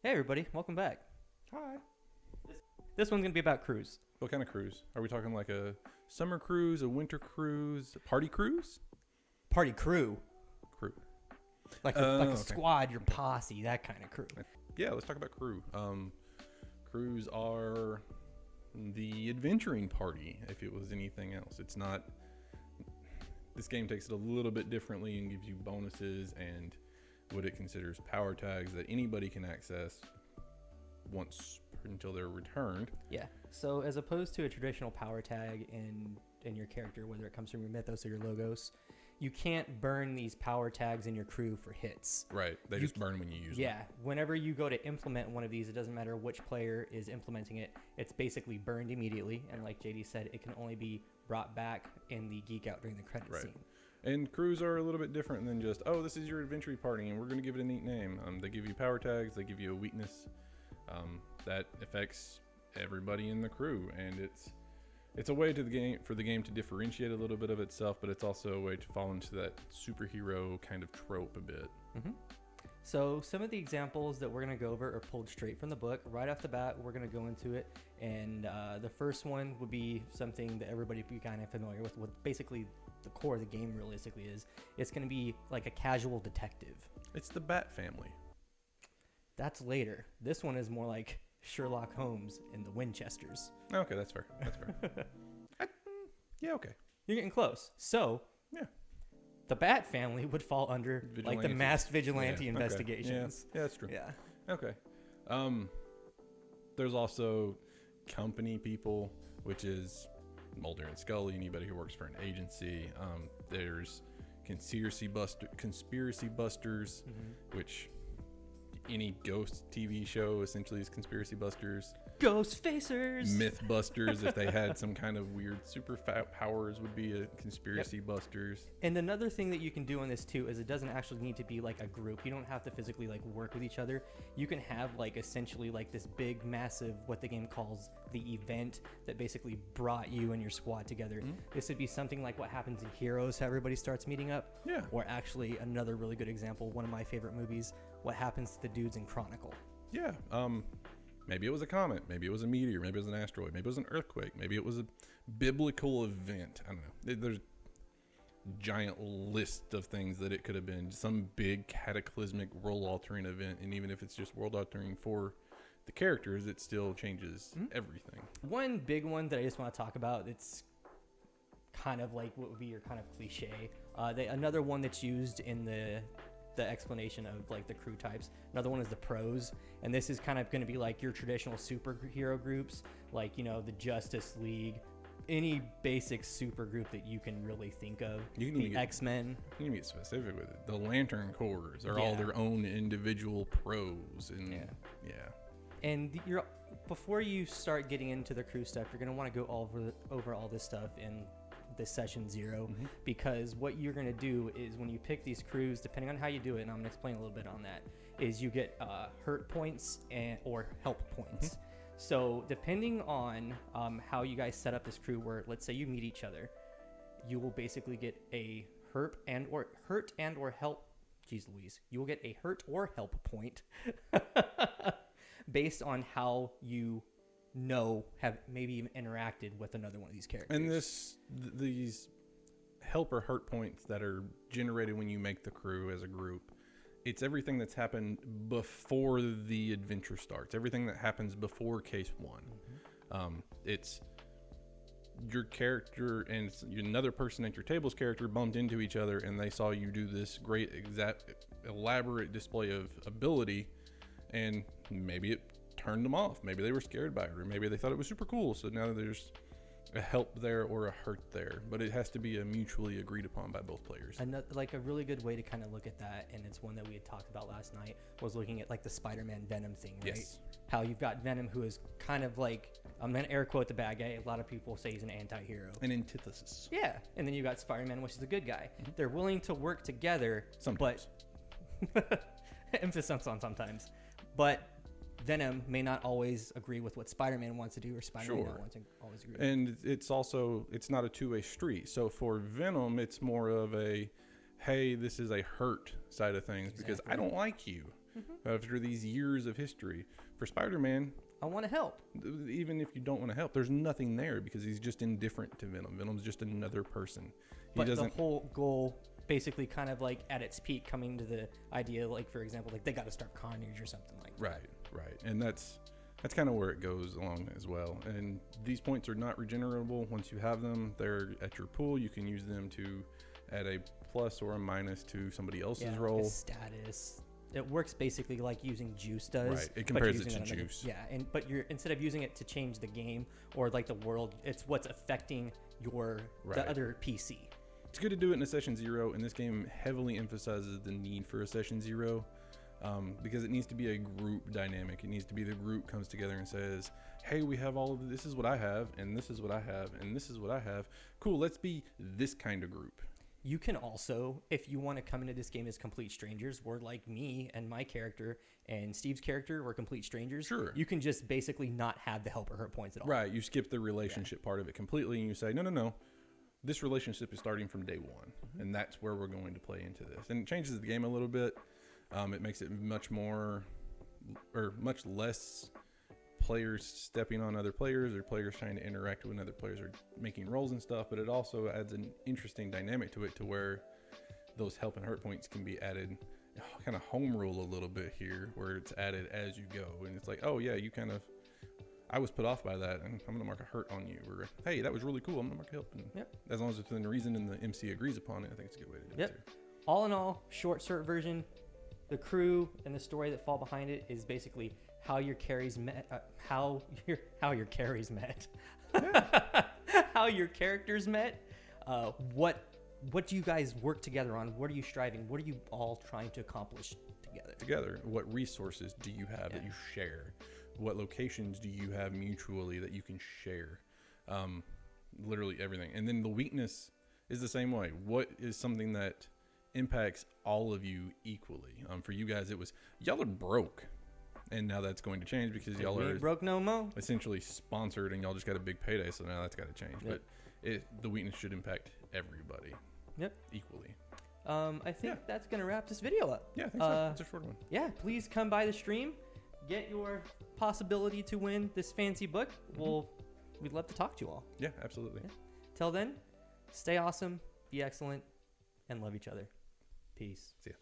Hey everybody, welcome back. Hi. This one's gonna be about cruise. What kind of cruise? Are we talking like a summer cruise, a winter cruise, a party cruise? Party crew. Crew. Like Okay. a squad, your posse, that kind of crew. Yeah, let's talk about crew. Crews are the adventuring party, if it was anything else. It's not... This game takes it a little bit differently and gives you bonuses and what it considers power tags that anybody can access once until they're returned. Yeah. So as opposed to a traditional power tag in your character, whether it comes from your mythos or your logos, you can't burn these power tags in your crew for hits. Right. They just burn when you use them. Yeah. Whenever you go to implement one of these, it doesn't matter which player is implementing it. It's basically burned immediately. And like JD said, it can only be brought back in the geek out during the credit scene. And crews are a little bit different than just, oh, this is your adventure party and we're going to give it a neat name. They give you power tags. They give you a weakness that affects everybody in the crew. And it's a way to the game for the game to differentiate a little bit of itself, but it's also a way to fall into that superhero kind of trope a bit. Mm-hmm. So some of the examples that we're going to go over are pulled straight from the book. Right off the bat, we're going to go into it. And the first one would be something that everybody would be kind of familiar with, what basically the core of the game realistically is. It's going to be like a casual detective. It's the Bat family. That's later. This one is more like Sherlock Holmes and the Winchesters. Okay, that's fair. That's fair. Yeah, okay. You're getting close. So, yeah. The Bat family would fall under like the masked vigilante yeah, investigations. Okay. Yeah, that's true. Yeah. Okay. There's also company people, which is Mulder and Scully, anybody who works for an agency. There's conspiracy busters, which any ghost TV show essentially is conspiracy busters. Ghost facers. Mythbusters, if they had some kind of weird super powers, would be a conspiracy busters. And another thing that you can do on this too is it doesn't actually need to be like a group. You don't have to physically like work with each other. You can have like essentially like this big massive, what the game calls the event that basically brought you and your squad together. This would be something like what happens in Heroes, how everybody starts meeting up. Yeah. Or actually another really good example, one of my favorite movies, what happens to the dudes in Chronicle. Yeah. Maybe it was a comet. Maybe it was a meteor. Maybe it was an asteroid. Maybe it was an earthquake. Maybe it was a biblical event. I don't know. There's a giant list of things that it could have been. Some big cataclysmic world-altering event. And even if it's just world-altering for the characters, it still changes everything. One big one that I just want to talk about, it's kind of like what would be your kind of cliche. Another one that's used in the explanation of like the crew types. Another one is the pros, and this is kind of going to be like your traditional superhero groups, like, you know, the Justice League, any basic super group that you can really think of. You can the X-Men. You can get specific with it. The Lantern Corps are all their own individual pros, and And before you start getting into the crew stuff, you're going to want to go over all this stuff in this session 0, because what you're going to do is when you pick these crews, depending on how you do it, and I'm going to explain a little bit on that, is you get hurt points or help points. So depending on how you guys set up this crew, where let's say you meet each other, you will basically get a hurt and or help. Jeez Louise, you will get a hurt or help point based on how you have maybe even interacted with another one of these characters. And these help or hurt points that are generated when you make the crew as a group, it's everything that's happened before the adventure starts, everything that happens before case 1. It's your character and another person at your table's character bumped into each other, and they saw you do this great elaborate display of ability, and maybe it turned them off. Maybe they were scared by it, or maybe they thought it was super cool. So now there's a help there or a hurt there, but it has to be a mutually agreed upon by both players. And like a really good way to kind of look at that, and it's one that we had talked about last night, was looking at like the Spider-Man Venom thing, right? Yes. How you've got Venom, who is kind of like, I'm going to air quote the bad guy. A lot of people say he's an anti-hero. An antithesis. Yeah. And then you got Spider-Man, which is a good guy. They're willing to work together. Sometimes. But emphasis on sometimes. But Venom may not always agree with what Spider-Man wants to do, or Spider-Man not want to always agree. And it's not a two-way street. So for Venom, it's more of a, hey, this is a hurt side of things, because I don't like you. after these years of history. For Spider-Man, I want to help. even if you don't want to help, there's nothing there because he's just indifferent to Venom. Venom's just another person. But the whole goal, basically, kind of like at its peak, coming to the idea, like for example, like they got to start Carnage or something like that. Right, and that's kind of where it goes along as well. And these points are not regenerable once you have them. They're at your pool. You can use them to add a plus or a minus to somebody else's roll. Like a status. It works basically like using juice does. Right, it compares it to juice. Yeah, but you're instead of using it to change the game or like the world, it's what's affecting the other PC. It's good to do it in a session 0, and this game heavily emphasizes the need for a session 0 because it needs to be a group dynamic. It needs to be the group comes together and says, hey, we have all of this is what I have, and this is what I have, and this is what I have. Cool, let's be this kind of group. You can also, if you want to come into this game as complete strangers, we're like me and my character and Steve's character, we're complete strangers. Sure. You can just basically not have the help or hurt points at all. Right, you skip the relationship part of it completely, and you say, no. This relationship is starting from day one, and that's where we're going to play into this. And it changes the game a little bit. It makes it much less players stepping on other players or players trying to interact with other players or making rolls and stuff, but it also adds an interesting dynamic to it to where those help and hurt points can be added, kind of home rule a little bit here, where it's added as you go. And it's like, oh yeah, I was put off by that, and I'm going to mark a hurt on you. Or, hey, that was really cool. I'm going to mark a help. And as long as it's within reason and the MC agrees upon it, I think it's a good way to do it too. All in all, short version, the crew and the story that fall behind it is basically how your carries met, how your carries met, how your characters met, what do you guys work together on? What are you striving? What are you all trying to accomplish together? What resources do you have that you share? What locations do you have mutually that you can share? Literally everything. And then the weakness is the same way. What is something that impacts all of you equally? For you guys, it was y'all are broke. And now that's going to change because y'all are broke no more. Essentially sponsored, and y'all just got a big payday. So now that's got to change. But the weakness should impact everybody. Equally. I think that's gonna wrap this video up. Yeah, I think so. It's a short one. Yeah, please come by the stream, get your possibility to win this fancy book. We'd love to talk to you all. Yeah, absolutely. Till then, stay awesome, be excellent, and love each other. Peace. See ya.